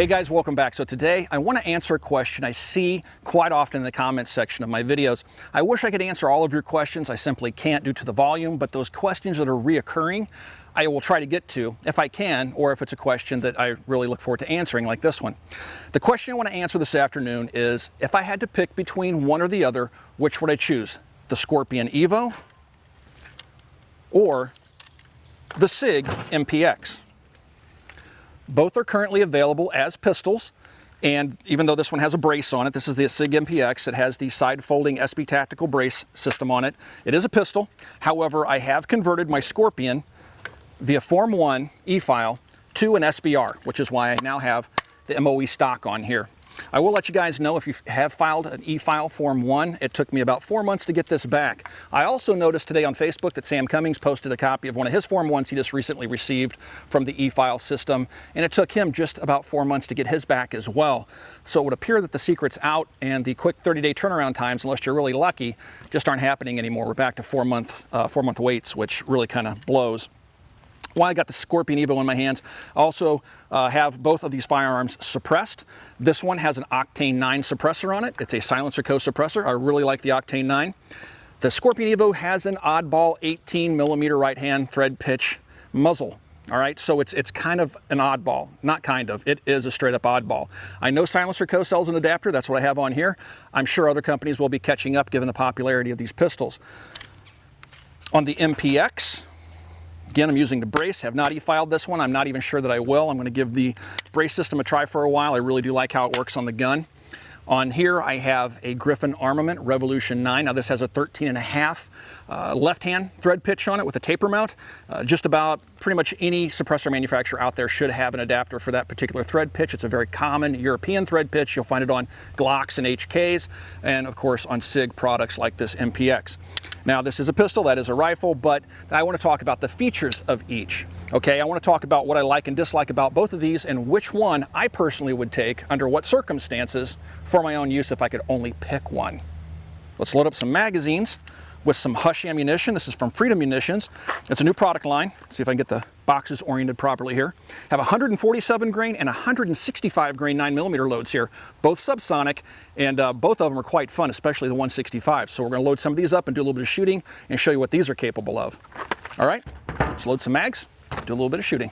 Hey guys, welcome back. So today I want to answer a question I see quite often in the comments section of my videos. I wish I could answer all of your questions. I simply can't due to the volume, but those questions that are reoccurring, I will try to get to if I can, or if it's a question that I really look forward to answering, like this one. The question I want to answer this afternoon is, if I had to pick between one or the other, which would I choose? The Scorpion EVO or the Sig MPX? Both are currently available as pistols, and even though this one has a brace on it, this is the Sig MPX, it has the side-folding SB Tactical brace system on it. It is a pistol. However, I have converted my Scorpion via Form 1 e-file to an SBR, which is why I now have the MOE stock on here. I will let you guys know if you have filed an e-file Form 1, it took me about 4 months to get this back. I also noticed today on Facebook that Sam Cummings posted a copy of one of his Form 1s he just recently received from the e-file system, and it took him just about 4 months to get his back as well. So it would appear that the secret's out, and the quick 30-day turnaround times, unless you're really lucky, just aren't happening anymore. We're back to 4-month waits, which really kind of blows. While I got the Scorpion EVO in my hands, I also have both of these firearms suppressed. This one has an Octane 9 suppressor on it. It's a SilencerCo suppressor. I really like the Octane 9. The Scorpion EVO has an oddball 18mm right-hand thread pitch muzzle. All right, so it's kind of an oddball. Not kind of, it is a straight-up oddball. I know SilencerCo sells an adapter. That's what I have on here. I'm sure other companies will be catching up given the popularity of these pistols. On the MPX, again, I'm using the brace. Have not e-filed this one. I'm not even sure that I will. I'm going to give the brace system a try for a while. I really do like how it works on the gun. On here, I have a Griffin Armament Revolution 9. Now, this has a 13.5 left-hand thread pitch on it with a taper mount. Just about pretty much any suppressor manufacturer out there should have an adapter for that particular thread pitch. It's a very common European thread pitch. You'll find it on Glocks and HKs, and of course on Sig products like this MPX. Now, this is a pistol, that is a rifle, but I want to talk about the features of each. Okay, I want to talk about what I like and dislike about both of these and which one I personally would take under what circumstances for my own use if I could only pick one. Let's load up some magazines with some Hush ammunition. This is from Freedom Munitions. It's a new product line. Let's see if I can get the boxes oriented properly here. Have 147 grain and 165 grain 9mm loads here, both subsonic, and both of them are quite fun, especially the 165. So we're going to load some of these up and do a little bit of shooting and show you what these are capable of. All right, let's load some mags, do a little bit of shooting.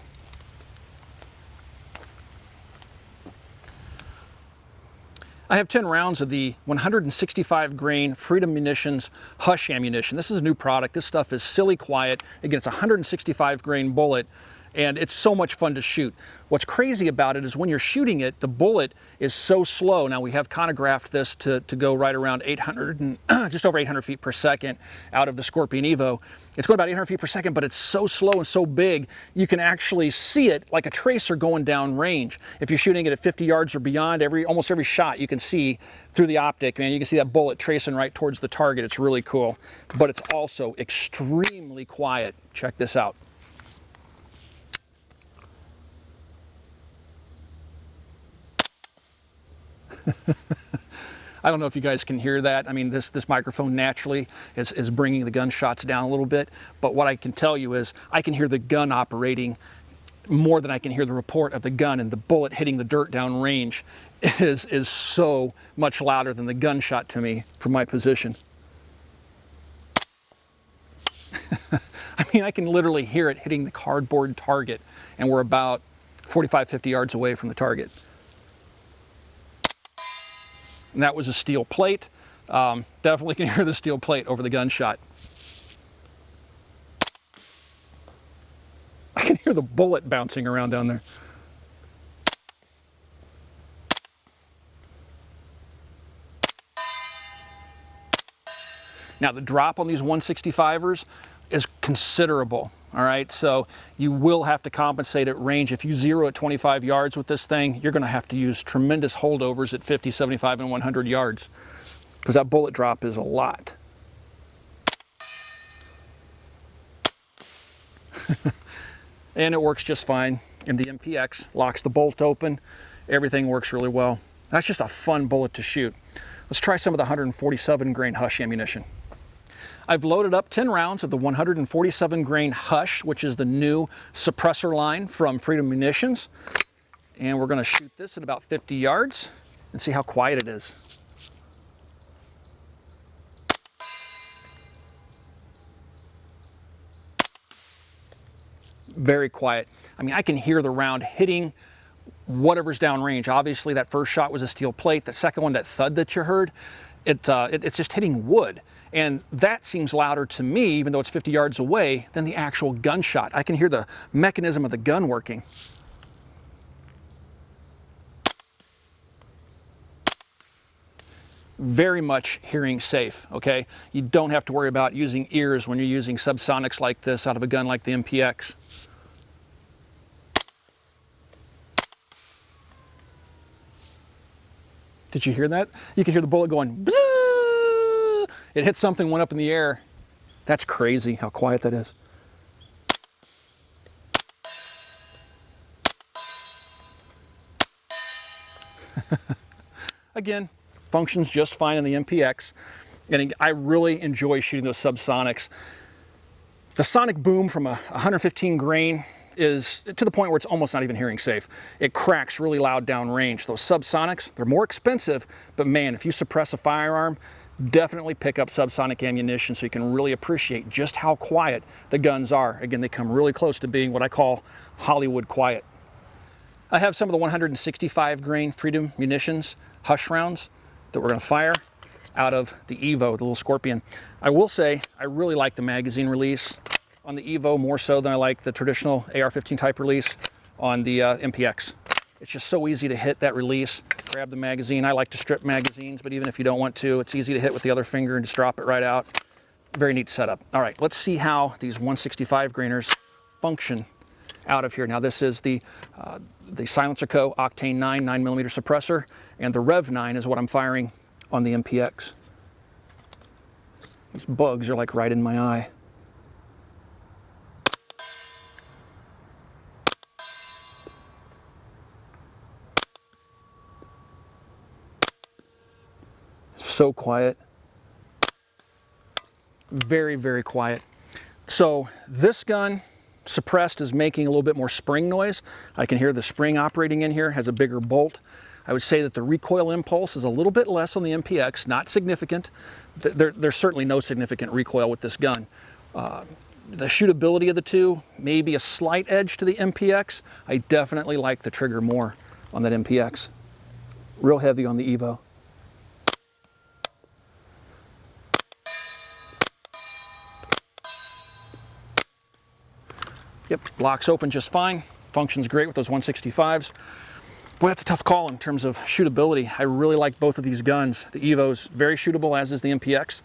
I have 10 rounds of the 165 grain Freedom Munitions Hush ammunition. This is a new product. This stuff is silly quiet. Again, it's a 165 grain bullet, and it's so much fun to shoot. What's crazy about it is when you're shooting it, the bullet is so slow. Now, we have chronographed this to go right around 800 and just over 800 feet per second out of the Scorpion EVO. It's going about 800 feet per second, but it's so slow and so big, you can actually see it like a tracer going down range. If you're shooting it at 50 yards or beyond, almost every shot you can see through the optic, man, you can see that bullet tracing right towards the target. It's really cool, but it's also extremely quiet. Check this out. I don't know if you guys can hear that. I mean, this microphone naturally is bringing the gunshots down a little bit, but what I can tell you is I can hear the gun operating more than I can hear the report of the gun, and the bullet hitting the dirt down range is so much louder than the gunshot to me from my position. I mean, I can literally hear it hitting the cardboard target, and we're about 45, 50 yards away from the target. And that was a steel plate. Definitely can hear the steel plate over the gunshot. I can hear the bullet bouncing around down there. Now, the drop on these 165ers is considerable. All right, so you will have to compensate at range. If you zero at 25 yards with this thing, you're going to have to use tremendous holdovers at 50, 75, and 100 yards because that bullet drop is a lot. And it works just fine. And the MPX locks the bolt open. Everything works really well. That's just a fun bullet to shoot. Let's try some of the 147 grain Hush ammunition. I've loaded up 10 rounds of the 147 grain Hush, which is the new suppressor line from Freedom Munitions. And we're going to shoot this at about 50 yards and see how quiet it is. Very quiet. I mean, I can hear the round hitting whatever's downrange. Obviously, that first shot was a steel plate. The second one, that thud that you heard, it's just hitting wood. And that seems louder to me, even though it's 50 yards away, than the actual gunshot. I can hear the mechanism of the gun working. Very much hearing safe, okay? You don't have to worry about using ears when you're using subsonics like this out of a gun like the MPX. Did you hear that? You can hear the bullet going, bzzz! It hit something, went up in the air. That's crazy how quiet that is. Again, functions just fine in the MPX, and I really enjoy shooting those subsonics. The sonic boom from a 115 grain is to the point where it's almost not even hearing safe. It cracks really loud downrange. Those subsonics, they're more expensive, but man, if you suppress a firearm, definitely pick up subsonic ammunition so you can really appreciate just how quiet the guns are. Again, they come really close to being what I call Hollywood quiet. I have some of the 165 grain Freedom Munitions Hush rounds that we're going to fire out of the EVO, the little Scorpion. I will say I really like the magazine release on the EVO more so than I like the traditional AR-15 type release on the MPX. It's just so easy to hit that release, grab the magazine. I like to strip magazines, but even if you don't want to, it's easy to hit with the other finger and just drop it right out. Very neat setup. All right, let's see how these 165 grainers function out of here. Now this is the SilencerCo Octane 9 9mm suppressor, and the Rev 9 is what I'm firing on the MPX. These bugs are like right in my eye. So quiet. Very, very quiet. So this gun, suppressed, is making a little bit more spring noise. I can hear the spring operating in here, has a bigger bolt. I would say that the recoil impulse is a little bit less on the MPX, not significant. There's certainly no significant recoil with this gun. The shootability of the two, maybe a slight edge to the MPX. I definitely like the trigger more on that MPX. Real heavy on the EVO. Yep, locks open just fine. Functions great with those 165s. Boy, that's a tough call in terms of shootability. I really like both of these guns. The EVO's very shootable, as is the MPX,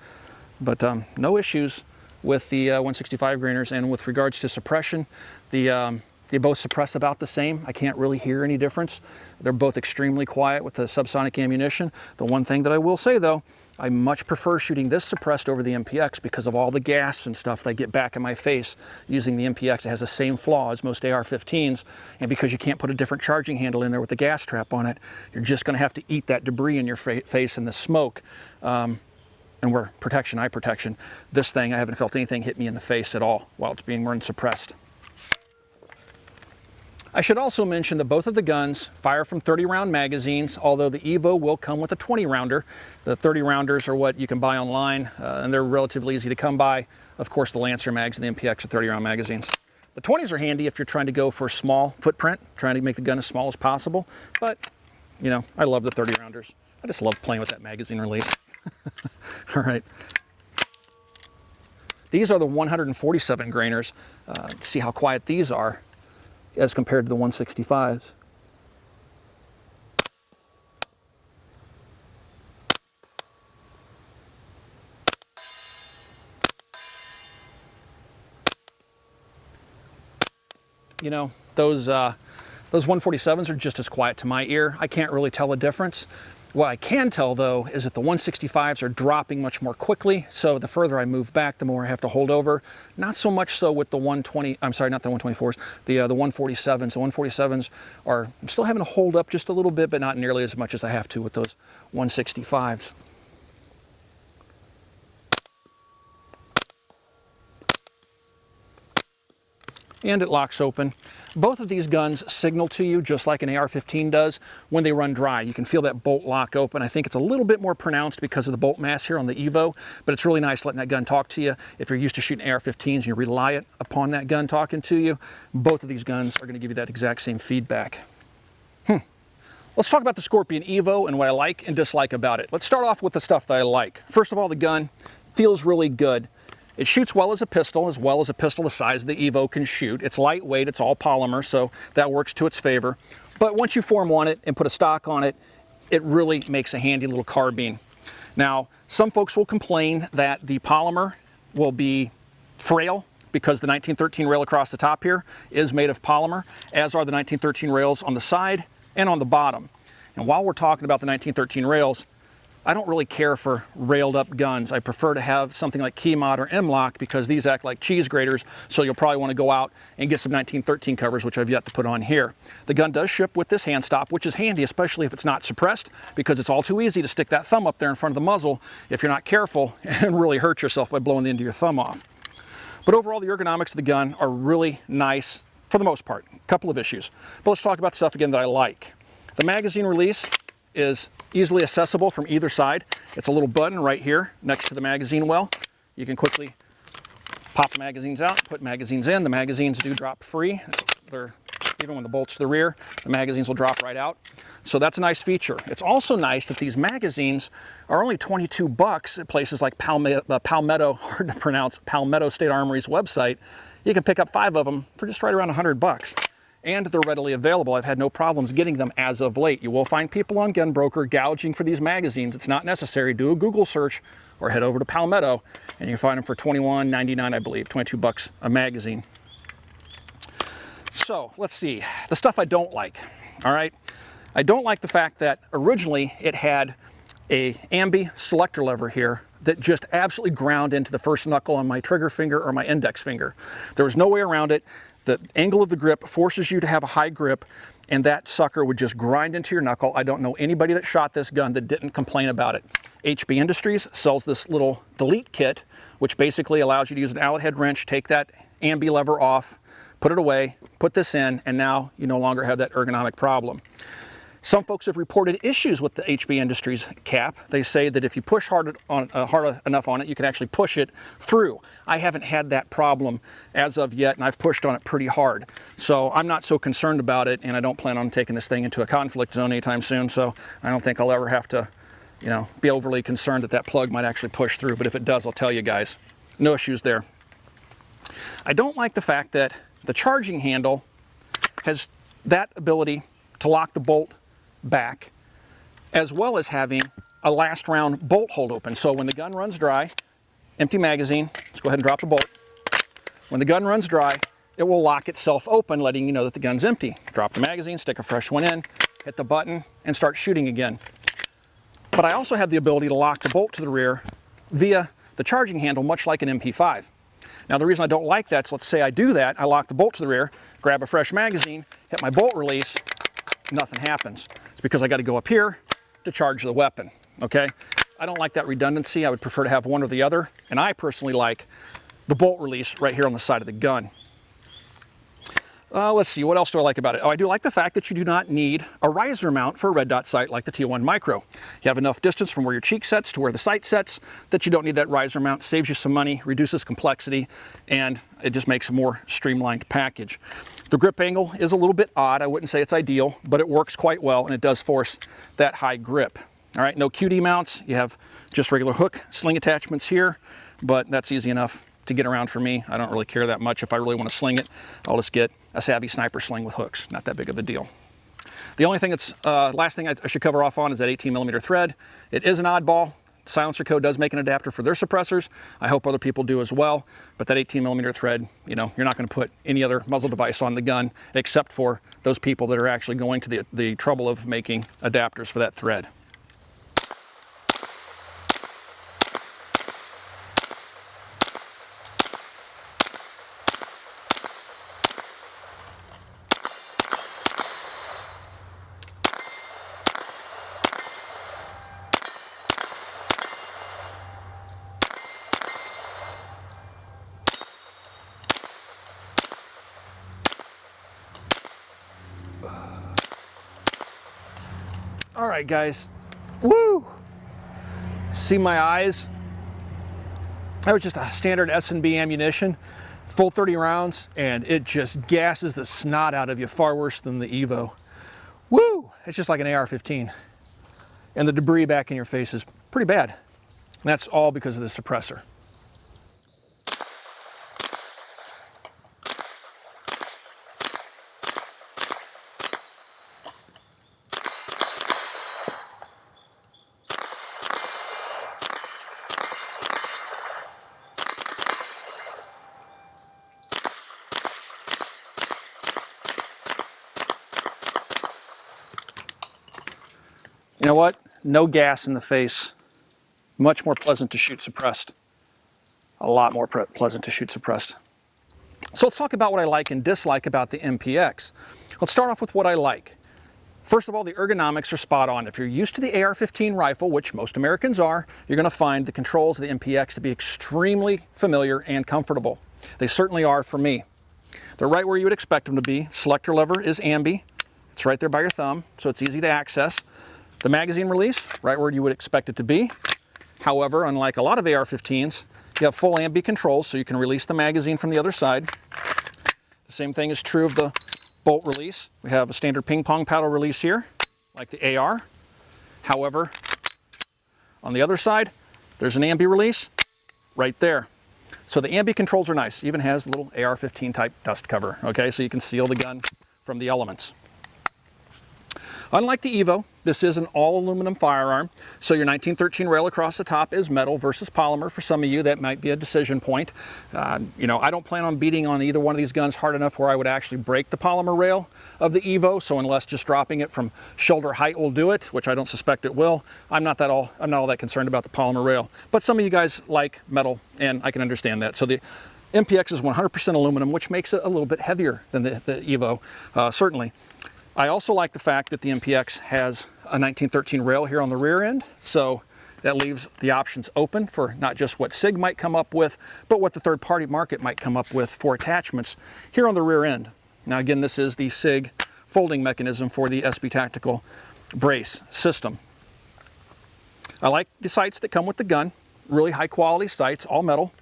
but no issues with the 165 grainers. And with regards to suppression, they both suppress about the same. I can't really hear any difference. They're both extremely quiet with the subsonic ammunition. The one thing that I will say though, I much prefer shooting this suppressed over the MPX because of all the gas and stuff that I get back in my face using the MPX. It has the same flaw as most AR-15s, and because you can't put a different charging handle in there with the gas trap on it, you're just going to have to eat that debris in your face and the smoke. And we're protection, eye protection. This thing, I haven't felt anything hit me in the face at all while it's being run suppressed. I should also mention that both of the guns fire from 30-round magazines, although the EVO will come with a 20-rounder. The 30-rounders are what you can buy online, and they're relatively easy to come by. Of course, the Lancer mags and the MPX are 30-round magazines. The 20s are handy if you're trying to go for a small footprint, trying to make the gun as small as possible. But, you know, I love the 30-rounders. I just love playing with that magazine release. All right. These are the 147 grainers. See how quiet these are as compared to the 165s. You know, those 147s are just as quiet to my ear. I can't really tell a difference. What I can tell though is that the 165s are dropping much more quickly, so the further I move back, the more I have to hold over. Not so much so with the 120, I'm sorry, not the 124s, the 147s. The 147s are, I'm still having to hold up just a little bit, but not nearly as much as I have to with those 165s. and it locks open. Both of these guns signal to you just like an AR-15 does when they run dry. You can feel that bolt lock open. I think it's a little bit more pronounced because of the bolt mass here on the EVO, but it's really nice letting that gun talk to you. If you're used to shooting AR-15s and you rely upon that gun talking to you, both of these guns are going to give you that exact same feedback. Let's talk about the Scorpion EVO and what I like and dislike about it. Let's start off with the stuff that I like. First of all, the gun feels really good. It shoots well as a pistol the size of the EVO can shoot. It's lightweight, it's all polymer, so that works to its favor. But once you form on it and put a stock on it, it really makes a handy little carbine. Now, some folks will complain that the polymer will be frail because the 1913 rail across the top here is made of polymer, as are the 1913 rails on the side and on the bottom. And while we're talking about the 1913 rails, I don't really care for railed up guns. I prefer to have something like Keymod or M-Lock because these act like cheese graters, so you'll probably want to go out and get some 1913 covers, which I've yet to put on here. The gun does ship with this hand stop, which is handy, especially if it's not suppressed, because it's all too easy to stick that thumb up there in front of the muzzle if you're not careful and really hurt yourself by blowing the end of your thumb off. But overall, the ergonomics of the gun are really nice for the most part. A couple of issues. But let's talk about stuff again that I like. The magazine release is easily accessible from either side. It's a little button right here next to the magazine well. You can quickly pop the magazines out, put magazines in. The magazines do drop free. Even when the bolt's to the rear, the magazines will drop right out. So that's a nice feature. It's also nice that these magazines are only 22 bucks at places like Palmetto, hard to pronounce, Palmetto State Armory's website. You can pick up 5 of them for just right around 100 bucks. And they're readily available. I've had no problems getting them as of late. You will find people on Gunbroker gouging for these magazines. It's not necessary. Do a Google search or head over to Palmetto and you can find them for $21.99, I believe, 22 bucks a magazine. So let's see, the stuff I don't like, all right? I don't like the fact that originally it had a ambi selector lever here that just absolutely ground into the first knuckle on my trigger finger or my index finger. There was no way around it. The angle of the grip forces you to have a high grip, and that sucker would just grind into your knuckle. I don't know anybody that shot this gun that didn't complain about it. HB Industries sells this little delete kit, which basically allows you to use an Allen head wrench, take that ambi lever off, put it away, put this in, and now you no longer have that ergonomic problem. Some folks have reported issues with the HB Industries cap. They say that if you push hard enough on it, you can actually push it through. I haven't had that problem as of yet, and I've pushed on it pretty hard. So I'm not so concerned about it, and I don't plan on taking this thing into a conflict zone anytime soon, so I don't think I'll ever have to, be overly concerned that that plug might actually push through. But if it does, I'll tell you guys. No issues there. I don't like the fact that the charging handle has that ability to lock the bolt back, as well as having a last round bolt hold open. So when the gun runs dry, empty magazine, let's go ahead and drop the bolt. When the gun runs dry, it will lock itself open, letting you know that the gun's empty. Drop the magazine, stick a fresh one in, hit the button, and start shooting again. But I also have the ability to lock the bolt to the rear via the charging handle, much like an MP5. Now the reason I don't like that is, let's say I do that, I lock the bolt to the rear, grab a fresh magazine, hit my bolt release, nothing happens. It's because I got to go up here to charge the weapon, okay? I don't like that redundancy. I would prefer to have one or the other, and I personally like the bolt release right here on the side of the gun. Let's see, what else do I like about it? Oh, I do like the fact that you do not need a riser mount for a red dot sight like the T1 Micro. You have enough distance from where your cheek sets to where the sight sets that you don't need that riser mount. Saves you some money, reduces complexity, and it just makes a more streamlined package. The grip angle is a little bit odd. I wouldn't say it's ideal, but it works quite well, and it does force that high grip. All right, no QD mounts. You have just regular hook sling attachments here, but that's easy enough to get around for me. I don't really care that much. If I really want to sling it, I'll just get a Savvy Sniper sling with hooks. Not that big of a deal. The only thing that's, last thing I should cover off on is that 18mm thread. It is an oddball. SilencerCo does make an adapter for their suppressors. I hope other people do as well. But that 18mm thread, you're not going to put any other muzzle device on the gun except for those people that are actually going to the trouble of making adapters for that thread. All right, guys. Woo! See my eyes? That was just a standard S&B ammunition, full 30 rounds, and it just gasses the snot out of you far worse than the EVO. Woo! It's just like an AR-15. And the debris back in your face is pretty bad. And that's all because of the suppressor. You know what? No gas in the face. Much more pleasant to shoot suppressed. A lot more pleasant to shoot suppressed. So let's talk about what I like and dislike about the MPX. Let's start off with what I like. First of all, the ergonomics are spot on. If you're used to the AR-15 rifle, which most Americans are, you're going to find the controls of the MPX to be extremely familiar and comfortable. They certainly are for me. They're right where you would expect them to be. Selector lever is ambi. It's right there by your thumb, so it's easy to access. The magazine release, right where you would expect it to be. However, unlike a lot of AR-15s, you have full ambi controls, so you can release the magazine from the other side. The same thing is true of the bolt release. We have a standard ping pong paddle release here, like the AR. However, on the other side, there's an ambi release right there. So the ambi controls are nice. It even has a little AR-15 type dust cover, okay? So you can seal the gun from the elements. Unlike the EVO, this is an all aluminum firearm, so your 1913 rail across the top is metal versus polymer. For some of you, that might be a decision point. You know, I don't plan on beating on either one of these guns hard enough where I would actually break the polymer rail of the EVO, so unless just dropping it from shoulder height will do it, which I don't suspect it will, I'm not all that concerned about the polymer rail. But some of you guys like metal, and I can understand that. So the MPX is 100% aluminum, which makes it a little bit heavier than the EVO, certainly. I also like the fact that the MPX has a 1913 rail here on the rear end, so that leaves the options open for not just what Sig might come up with, but what the third-party market might come up with for attachments here on the rear end. Now again, this is the Sig folding mechanism for the SB Tactical brace system. I like the sights that come with the gun, really high-quality sights, all metal.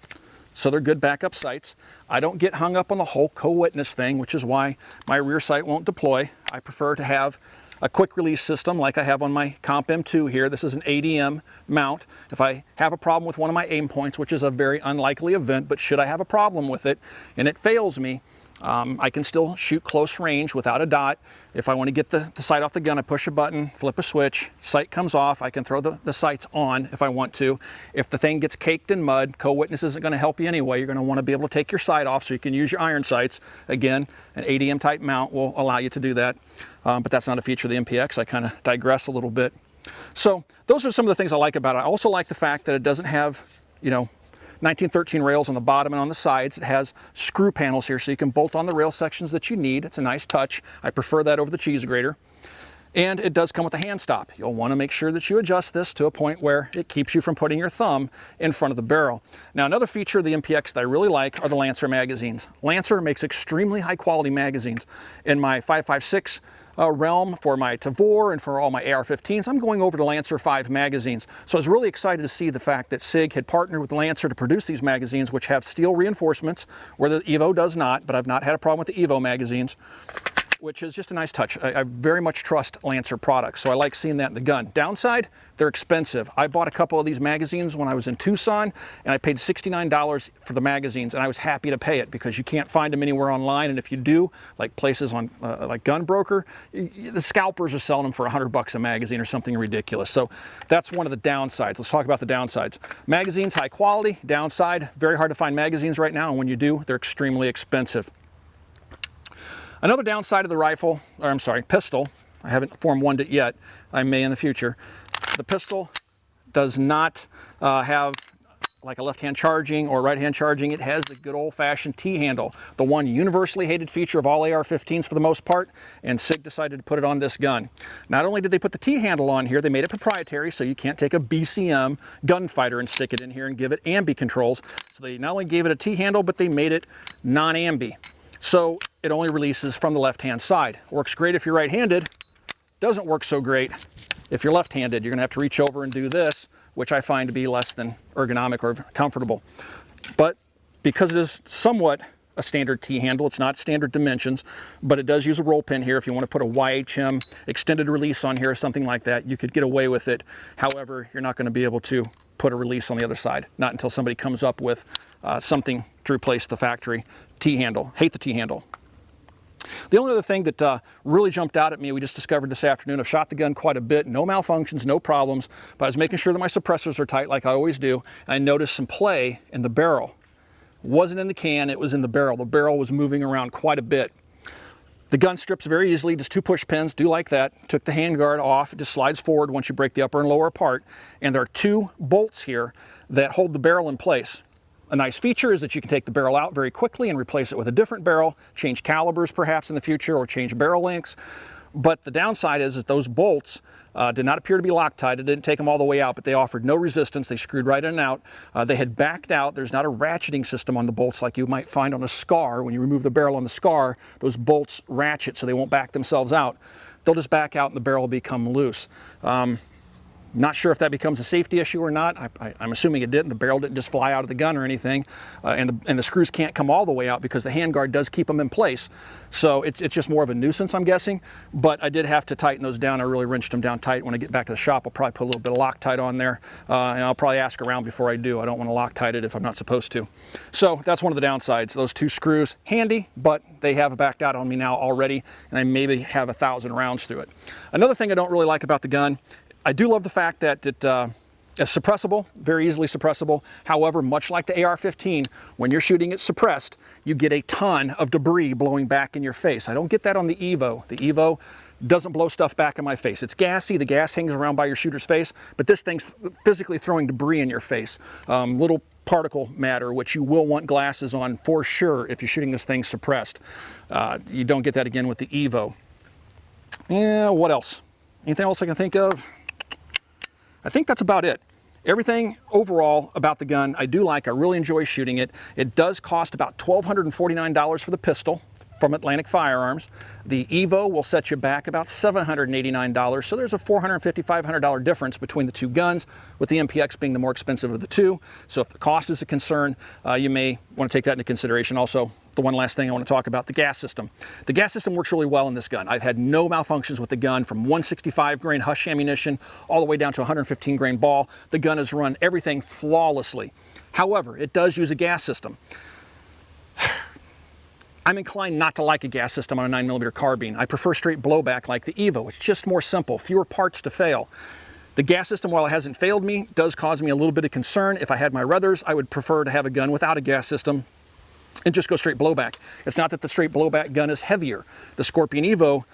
So they're good backup sights. I don't get hung up on the whole co-witness thing, which is why my rear sight won't deploy. I prefer to have a quick release system like I have on my Comp M2 here. This is an AEM mount. If I have a problem with one of my aim points, which is a very unlikely event, but should I have a problem with it and it fails me, I can still shoot close range without a dot. If I want to get the sight off the gun, I push a button, flip a switch, sight comes off, I can throw the sights on if I want to. If the thing gets caked in mud, co-witness isn't going to help you anyway. You're going to want to be able to take your sight off so you can use your iron sights. Again, an ADM type mount will allow you to do that, but that's not a feature of the MPX. I kind of digress a little bit. So those are some of the things I like about it. I also like the fact that it doesn't have, you know, 1913 rails on the bottom and on the sides. It has screw panels here so you can bolt on the rail sections that you need. It's a nice touch. I prefer that over the cheese grater. And it does come with a hand stop. You'll want to make sure that you adjust this to a point where it keeps you from putting your thumb in front of the barrel. Now, another feature of the MPX that I really like are the Lancer magazines. Lancer makes extremely high quality magazines. In my 5.56 realm for my Tavor and for all my AR-15s, I'm going over to Lancer 5 magazines. So I was really excited to see the fact that Sig had partnered with Lancer to produce these magazines, which have steel reinforcements, where the EVO does not, but I've not had a problem with the EVO magazines, which is just a nice touch. I very much trust Lancer products, so I like seeing that in the gun. Downside, they're expensive. I bought a couple of these magazines when I was in Tucson, and I paid $69 for the magazines, and I was happy to pay it because you can't find them anywhere online, and if you do, like places on like Gun Broker, the scalpers are selling them for $100 a magazine or something ridiculous. So that's one of the downsides. Let's talk about the downsides. Magazines, high quality. Downside, very hard to find magazines right now, and when you do, they're extremely expensive. Another downside of the rifle, or I'm sorry, pistol, I haven't Form 1'd it yet, I may in the future. The pistol does not have like a left-hand charging or right-hand charging. It has the good old-fashioned T-handle, the one universally hated feature of all AR-15s for the most part, and Sig decided to put it on this gun. Not only did they put the T-handle on here, they made it proprietary, so you can't take a BCM gunfighter and stick it in here and give it ambi controls. So they not only gave it a T-handle, but they made it non-ambi. So it only releases from the left-hand side. Works great if you're right-handed, doesn't work so great if you're left-handed. You're gonna have to reach over and do this, which I find to be less than ergonomic or comfortable. But because it is somewhat a standard T-handle, it's not standard dimensions, but it does use a roll pin here. If you want to put a YHM extended release on here or something like that, you could get away with it. However, you're not going to be able to put a release on the other side, not until somebody comes up with something to replace the factory T-handle. Hate the T-handle. The only other thing that really jumped out at me, we just discovered this afternoon, I've shot the gun quite a bit, no malfunctions, no problems, but I was making sure that my suppressors are tight like I always do. I noticed some play in the barrel. It wasn't in the can, it was in the barrel. The barrel was moving around quite a bit. The gun strips very easily, just 2 push pins, do like that. Took the handguard off, it just slides forward once you break the upper and lower apart. And there are 2 bolts here that hold the barrel in place. A nice feature is that you can take the barrel out very quickly and replace it with a different barrel, change calibers perhaps in the future, or change barrel lengths. But the downside is that those bolts did not appear to be Loctite. It didn't take them all the way out, but they offered no resistance. They screwed right in and out. They had backed out. There's not a ratcheting system on the bolts like you might find on a Scar. When you remove the barrel on the Scar, those bolts ratchet so they won't back themselves out. They'll just back out and the barrel will become loose. Not sure if that becomes a safety issue or not. I'm assuming it didn't. The barrel didn't just fly out of the gun or anything. And the screws can't come all the way out because the handguard does keep them in place. So it's just more of a nuisance, I'm guessing. But I did have to tighten those down. I really wrenched them down tight. When I get back to the shop, I'll probably put a little bit of Loctite on there. And I'll probably ask around before I do. I don't want to Loctite it if I'm not supposed to. So that's one of the downsides. Those 2 screws, handy, but they have backed out on me now already. And I maybe have 1,000 rounds through it. Another thing I don't really like about the gun, I do love the fact that it is suppressible, very easily suppressible. However, much like the AR-15, when you're shooting it suppressed, you get a ton of debris blowing back in your face. I don't get that on the EVO. The EVO doesn't blow stuff back in my face. It's gassy, the gas hangs around by your shooter's face, but this thing's physically throwing debris in your face. Little particle matter, which you will want glasses on for sure if you're shooting this thing suppressed. You don't get that again with the EVO. Yeah, what else? Anything else I can think of? I think that's about it. Everything overall about the gun I do like. I really enjoy shooting it. It does cost about $1,249 for the pistol from Atlantic Firearms. The EVO will set you back about $789, so there's a $450, $500 difference between the 2 guns, with the MPX being the more expensive of the 2. So if the cost is a concern, you may want to take that into consideration. Also, the one last thing I want to talk about, the gas system. The gas system works really well in this gun. I've had no malfunctions with the gun, from 165 grain Hush ammunition all the way down to 115 grain ball. The gun has run everything flawlessly. However, it does use a gas system. I'm inclined not to like a gas system on a 9mm carbine. I prefer straight blowback like the EVO. It's just more simple, fewer parts to fail. The gas system, while it hasn't failed me, does cause me a little bit of concern. If I had my ruthers, I would prefer to have a gun without a gas system and just go straight blowback. It's not that the straight blowback gun is heavier. The Scorpion EVO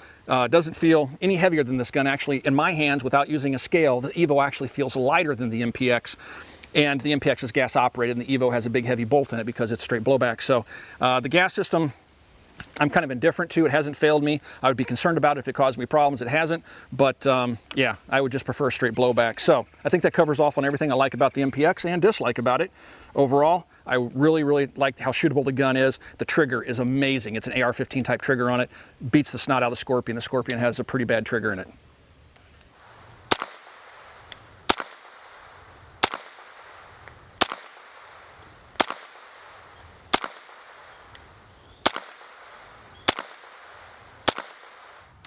doesn't feel any heavier than this gun. Actually, in my hands, without using a scale, the EVO actually feels lighter than the MPX. And the MPX is gas operated, and the EVO has a big heavy bolt in it because it's straight blowback. So the gas system, I'm kind of indifferent to. It hasn't failed me. I would be concerned about it if it caused me problems. It hasn't, but yeah, I would just prefer straight blowback. So I think that covers off on everything I like about the MPX and dislike about it. Overall, I really, really like how shootable the gun is. The trigger is amazing. It's an AR-15 type trigger on it. Beats the snot out of the Scorpion. The Scorpion has a pretty bad trigger in it.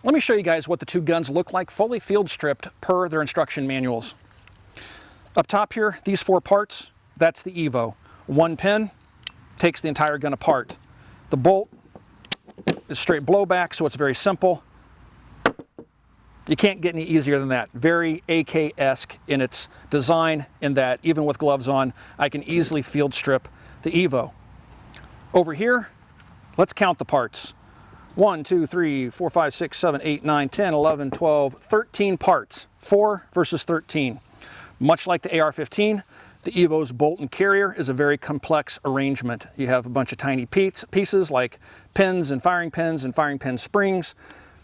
Let me show you guys what the 2 guns look like fully field stripped per their instruction manuals. Up top here, these 4 parts, that's the EVO. 1 pin takes the entire gun apart. The bolt is straight blowback, so it's very simple. You can't get any easier than that. Very AK-esque in its design, in that even with gloves on, I can easily field strip the EVO. Over here, let's count the parts. 1, 2, 3, 4, 5, 6, 7, 8, 9, 10, 11, 12, 13 parts. 4 versus 13. Much like the AR-15, the EVO's bolt and carrier is a very complex arrangement. You have a bunch of tiny pieces like pins and firing pin springs,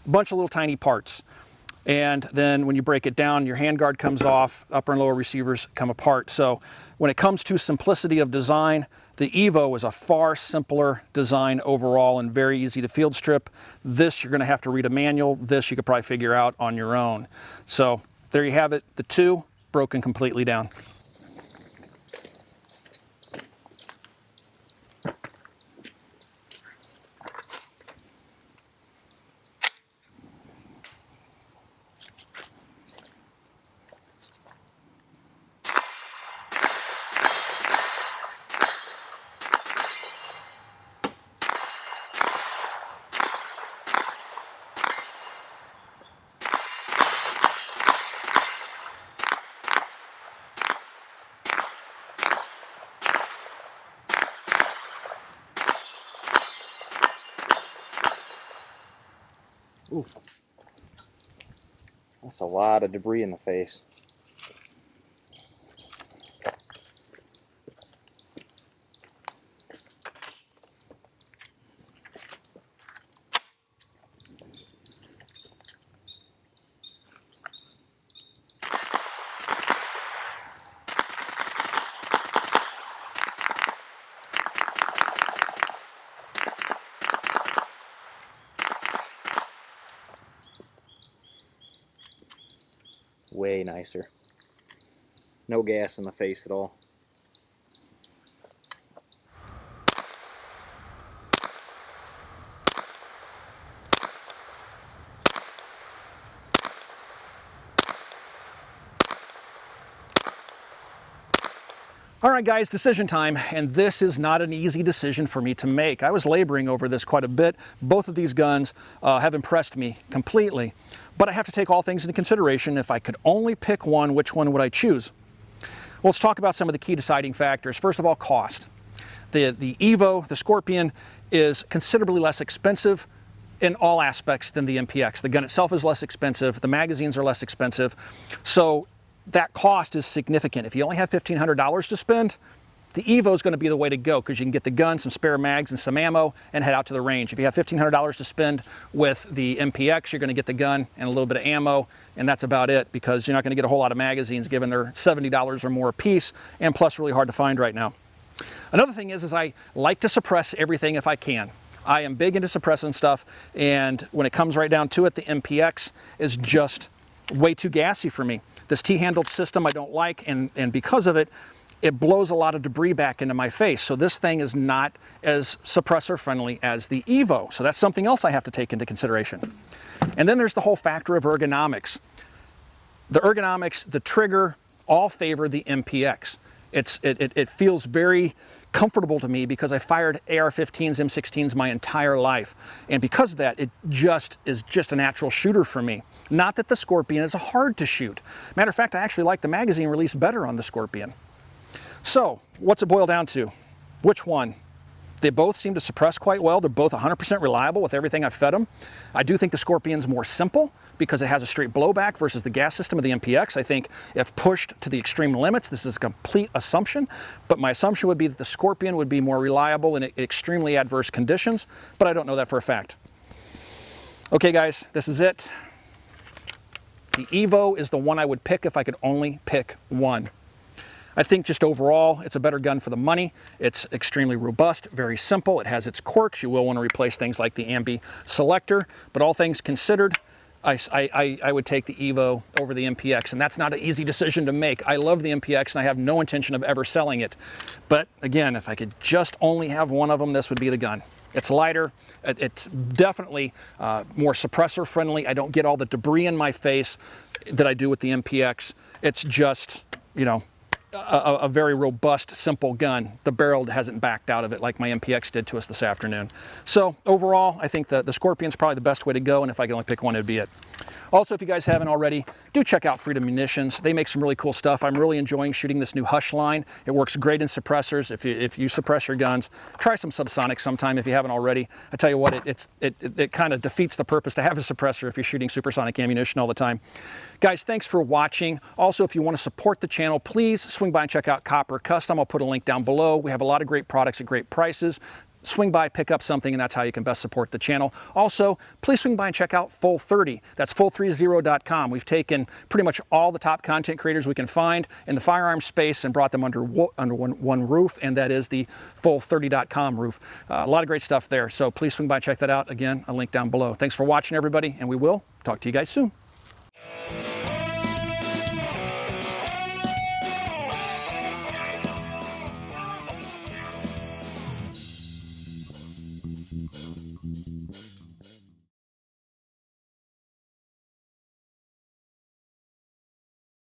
a bunch of little tiny parts. and then when you break it down, your handguard comes off, upper and lower receivers come apart. So when it comes to simplicity of design, the EVO is a far simpler design overall and very easy to field strip. This, you're going to have to read a manual. This, you could probably figure out on your own. So there you have it, the two broken completely down. Ooh. That's a lot of debris in the face. Way nicer. No gas in the face at all. All right, guys, decision time, and this is not an easy decision for me to make. I was laboring over this quite a bit. Both of these guns have impressed me completely, but I have to take all things into consideration. If I could only pick one, which one would I choose? Well, let's talk about some of the key deciding factors. First of all, cost. The EVO, the Scorpion, is considerably less expensive in all aspects than the MPX. The gun itself is less expensive, the magazines are less expensive, so that cost is significant. If you only have $1,500 to spend, the EVO is going to be the way to go because you can get the gun, some spare mags, and some ammo and head out to the range. If you have $1,500 to spend with the MPX, you're going to get the gun and a little bit of ammo, and that's about it because you're not going to get a whole lot of magazines given they're $70 or more a piece, and plus really hard to find right now. Another thing is I like to suppress everything if I can. I am big into suppressing stuff, and when it comes right down to it, the MPX is just way too gassy for me. This T-handled system I don't like, and because of it, it blows a lot of debris back into my face. So this thing is not as suppressor friendly as the EVO. So that's something else I have to take into consideration. And then there's the whole factor of ergonomics. The ergonomics, the trigger, all favor the MPX. It feels very comfortable to me because I fired AR-15s, M16s my entire life. And because of that, it just is just a natural shooter for me. Not that the Scorpion is hard to shoot. Matter of fact, I actually like the magazine release better on the Scorpion. So, what's it boil down to? Which one? They both seem to suppress quite well. They're both 100% reliable with everything I've fed them. I do think the Scorpion's more simple because it has a straight blowback versus the gas system of the MPX. I think if pushed to the extreme limits, this is a complete assumption, but my assumption would be that the Scorpion would be more reliable in extremely adverse conditions, but I don't know that for a fact. Okay guys, this is it. The EVO is the one I would pick if I could only pick one. I think just overall, it's a better gun for the money. It's extremely robust, very simple. It has its quirks. You will want to replace things like the ambi selector, but all things considered, I would take the EVO over the MPX, and that's not an easy decision to make. I love the MPX, and I have no intention of ever selling it. But again, if I could just only have one of them, this would be the gun. It's lighter, it's definitely more suppressor friendly. I don't get all the debris in my face that I do with the MPX. It's just, you know, a very robust, simple gun. The barrel hasn't backed out of it like my MPX did to us this afternoon. So overall, I think the Scorpion's probably the best way to go, and if I could only pick one, it would be it. Also, if you guys haven't already, do check out Freedom Munitions. They make some really cool stuff. I'm really enjoying shooting this new Hush line. It works great in suppressors. If you suppress your guns, try some subsonic sometime if you haven't already. I tell you what, it kind of defeats the purpose to have a suppressor if you're shooting supersonic ammunition all the time. Guys, thanks for watching. Also, if you want to support the channel, please swing by and check out Copper Custom. I'll put a link down below. We have a lot of great products at great prices. swing by, pick up something, and that's how you can best support the channel. Also, please swing by and check out Full30. That's full30.com. We've taken pretty much all the top content creators we can find in the firearm space and brought them under one roof, and that is the full30.com roof. A lot of great stuff there, so please swing by and check that out. Again, a link down below. Thanks for watching, everybody, and we will talk to you guys soon.